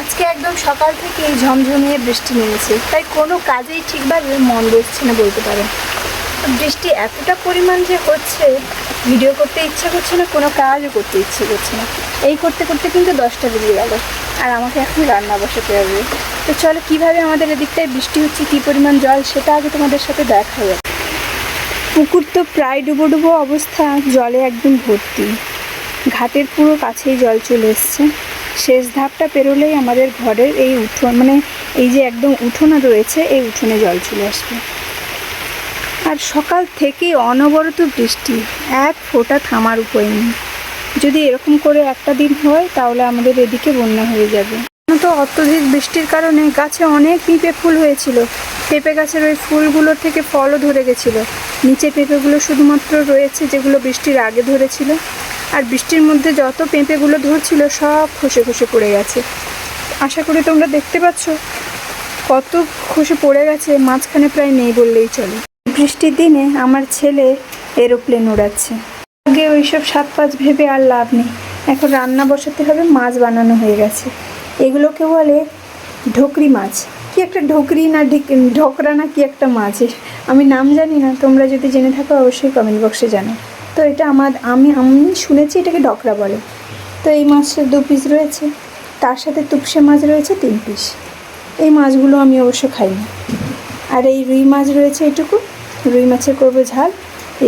আজকে একদম সকাল থেকে ঝমঝমিয়ে বৃষ্টি নেমেছে, তাই কোনো কাজেই ঠিকভাবে মন বসছে না বলতে পারেন। বৃষ্টি এতটা পরিমাণ যে হচ্ছে, ভিডিও করতে ইচ্ছে করছে না, কোনো কাজও করতে ইচ্ছে করছে না। এই করতে করতে কিন্তু 10টা বেজে গেল, আর আমাকে এখন রান্না বসাতে হবে। তো চলো কীভাবে আমাদের এদিকটায় বৃষ্টি হচ্ছে, কী পরিমাণ জল, সেটা আগে তোমাদের সাথে দেখা যায়। পুকুর তো প্রায় ডুবো ডুবো অবস্থা, জলে একদম ভর্তি। ঘাটের পুরো কাছেই জল চলে এসছে। শেষ ধাপটা পেরোলেই আমাদের ঘরের এই উঠোন, মানে এই যে একদম উঠোন রয়েছে, এই উঠোনে জল চলে আসবে। আর সকাল থেকেই অনবরত বৃষ্টি, এক ফোঁটা থামার উপায় নেই। যদি এরকম করে একটা দিন হয় তাহলে আমাদের এদিকে বন্যা হয়ে যাবে। তো অত্যধিক বৃষ্টির কারণে গাছে অনেক পেঁপে ফুল হয়েছিল। পেঁপে গাছের ওই ফুলগুলোর থেকে ফলও ধরে গেছিলো। নিচে পেঁপেগুলো শুধুমাত্র রয়েছে যেগুলো বৃষ্টির আগে ধরেছিল। আর বৃষ্টির মধ্যে যত পেঁপেগুলো ধরছিল সব খসে খসে পড়ে গেছে। আশা করি তোমরা দেখতে পাচ্ছ কত খসে পড়ে গেছে, মাঝখানে প্রায় নেই বললেই চলে। বৃষ্টির দিনে আমার ছেলে এরোপ্লেন ওড়াচ্ছে। আগে ওইসব সাত পাঁচ ভেবে আর লাভ নেই, এখন রান্না বসাতে হবে। মাছ বানানো হয়ে গেছে। এগুলোকে বলে ঢোকরি মাছ, কি একটা ঢোকরি না ঢোকরা না কি একটা মাছ, আমি নাম জানি না। তোমরা যদি জেনে থাকো অবশ্যই কমেন্ট বক্সে জানো। তো এটা আমি শুনেছি এটাকে ডকরা বলে। তো এই মাছের 2 পিস রয়েছে, তার সাথে তুপসে মাছ রয়েছে 3 পিস। এই মাছগুলো আমি অবশ্য খাই না। আর এই রুই মাছ রয়েছে এইটুকু, রুই মাছের করবো ঝাল।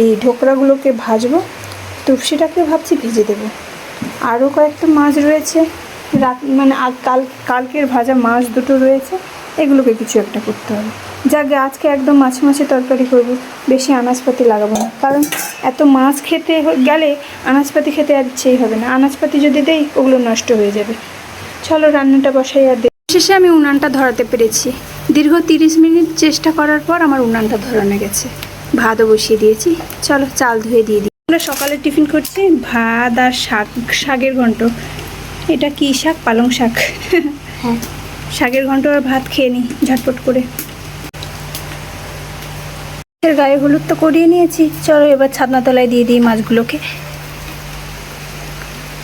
এই ঢোকরাগুলোকে ভাজবো, তুপসিটাকে ভাবছি ভেজে দেবো। আরও কয়েকটা মাছ রয়েছে, মানে কালকের ভাজা মাছ 2টো রয়েছে, এগুলোকে কিছু একটা করতে হবে। যাকে আজকে একদম মাছে মাছে তরকারি করবো, বেশি আনাজপাতি লাগাবো না, কারণ এত মাছ খেতে গেলে আনাজপাতি খেতে আর ইচ্ছেই হবে না। আনাজপাতি যদি দেই ওগুলো নষ্ট হয়ে যাবে। চলো রান্নাটা বসাই। আর শেষে আমি উনানটা ধরাতে পেরেছি। দীর্ঘ 30 মিনিট চেষ্টা করার পর আমার উনানটা ধরানো গেছে। ভাতও বসিয়ে দিয়েছি, চলো চাল ধুয়ে দিয়ে দিই। আমরা সকালে টিফিন করছি ভাত আর শাকের ঘন্ট। এটা কি শাক? পালং শাক। হ্যাঁ, শাকের ঘন্ট আর ভাত খেয়ে নিই ঝটপট করে। গায়ে হলুদ তো করিয়ে নিয়েছি, চলো এবার ছাদনা তলায় দিয়ে দিই মাছগুলোকে।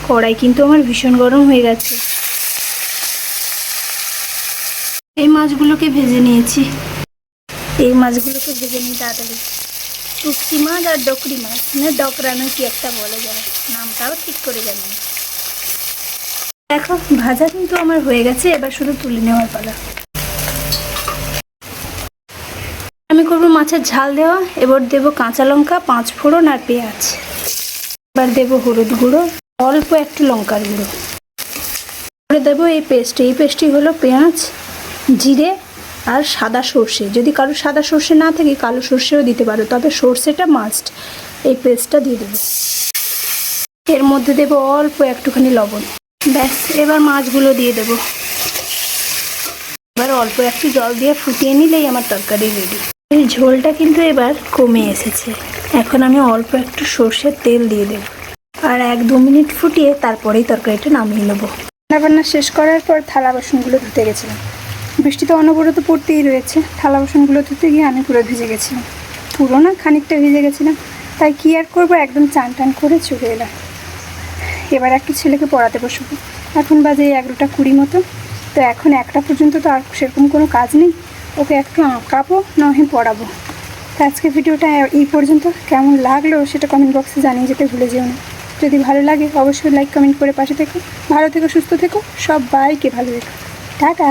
কড়াই কিন্তু আমার ভীষণ গরম হয়ে গেছে। এই মাছগুলোকে ভেজে নিয়েছি, এই মাছগুলোকে ভেজে নিই তাড়াতাড়ি। টুকসি মাছ আর ডকরি মাছ, না ডকরা না কি একটা বলে যায়, নামটাও ঠিক করে জানি না। দেখো ভাজা কিন্তু আমার হয়ে গেছে, এবার শুধু তুলে নেওয়ার পালা। আমি করবো মাছের ঝাল দেওয়া। এবার দেবো কাঁচা লঙ্কা, 5 ফোড়ন আর পেঁয়াজ। এবার দেবো হলুদ গুঁড়ো, অল্প একটু লঙ্কার গুঁড়ো। করে দেবো এই পেস্ট। এই পেস্টটি হলো পেঁয়াজ, জিরে আর সাদা সর্ষে। যদি কারো সাদা সর্ষে না থাকে কালো সর্ষেও দিতে পারো, তবে সর্ষেটা মাস্ট। এই পেস্টটা দিয়ে দেবো। এর মধ্যে দেবো অল্প একটুখানি লবণ। ব্যাস, এবার মাছগুলো দিয়ে দেবো। এবার অল্প একটু জল দিয়ে ফুটিয়ে নিলেই আমার তরকারি রেডি। এই ঝোলটা কিন্তু এবার কমে এসেছে। এখন আমি অল্প একটু সর্ষের তেল দিয়ে দেবো, আর 1-2 মিনিট ফুটিয়ে তারপরেই তরকারিটা নামিয়ে নেবো। রান্নাবান্না শেষ করার পর থালা বাসনগুলো ধুতে গেছিলাম। বৃষ্টি তো অনবরত পড়তেই রয়েছে। থালা বাসনগুলো ধুতে গিয়ে আমি পুরো ভিজে গেছিলাম, পুরো না খানিকটা ভিজে গেছিলাম। তাই কি আর করবো, একদম চান টান করে চলে এলাম। এবার একটু ছেলেকে পড়াতে বসবো। এখন বাজে 11টা 20 মতো। তো এখন 1টা পর্যন্ত তো আর সেরকম কোনো কাজ নেই। ওকে একটু আঁকাবো, নয় পড়াবো। তো আজকে ভিডিওটা এই পর্যন্ত। কেমন লাগলো সেটা কমেন্ট বক্সে জানিয়ে যেতে ভুলে যেও না। যদি ভালো লাগে অবশ্যই লাইক কমেন্ট করে পাশে থেকো। ভালো থেকো, সুস্থ থেকো, সবাইকে ভালো থেকো। টাটা।